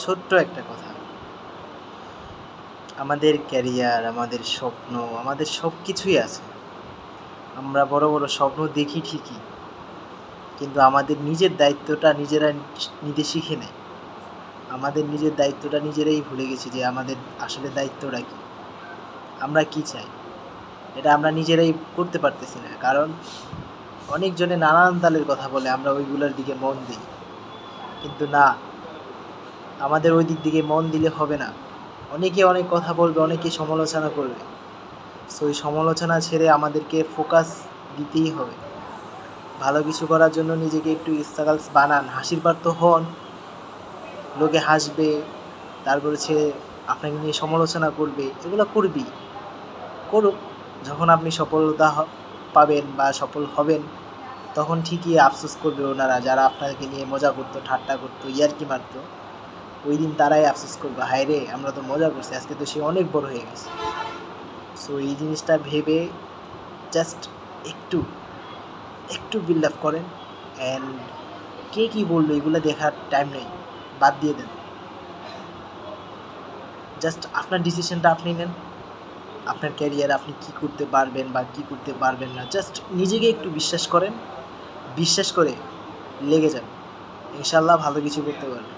ছোট্ট একটা কথা, আমাদের ক্যারিয়ার, আমাদের স্বপ্ন, আমাদের সব কিছুই আছে। আমরা বড় বড় স্বপ্ন দেখি ঠিকই, কিন্তু আমাদের নিজের দায়িত্বটা নিজেরা নিতে শিখে নেই। আমাদের নিজের দায়িত্বটা নিজেরাই ভুলে গেছি যে আমাদের আসলে দায়িত্বটা কী, আমরা কী চাই, এটা আমরা নিজেরাই করতে পারতেছি না। কারণ অনেকজনে নানান তালের কথা বলে, আমরা ওইগুলোর দিকে মন দিই, কিন্তু না, আমাদের ওই দিকে মন দিলে হবে না। অনেকে অনেক কথা বলবে, অনেকে সমালোচনা করবে, সো ওই সমালোচনা ছেড়ে আমাদেরকে ফোকাস দিতেই হবে। ভালো কিছু করার জন্য নিজেকে একটু স্ট্রাগলস বানান, হাসির পাত্র হন, লোকে হাসবে, তারপরে সে আপনাকে নিয়ে সমালোচনা করবে, এগুলো করবেই, করুক। যখন আপনি সফলতা পাবেন বা সফল হবেন, তখন ঠিকই আফসোস করবে ওনারা, যারা আপনাকে নিয়ে মজা করতো, ঠাট্টা করতো, ইয়ার্কি মারতো। ওই দিন তারাই আফসোস করবে, হায় রে, আমরা তো মজা করছি, আজকে তো সে অনেক বড় হয়ে গেছে। সো এই জিনিসটা ভেবে জাস্ট একটু একটু বিল্ড আপ করেন। অ্যান্ড কে কী বললো এগুলো দেখার টাইম নেই, বাদ দিয়ে দেন। জাস্ট আপনার ডিসিশনটা আপনি নেন, আপনার ক্যারিয়ার আপনি কী করতে পারবেন বা কী করতে পারবেন না, জাস্ট নিজেকে একটু বিশ্বাস করেন, বিশ্বাস করে লেগে যান, ইনশাল্লাহ ভালো কিছু করতে পারবেন।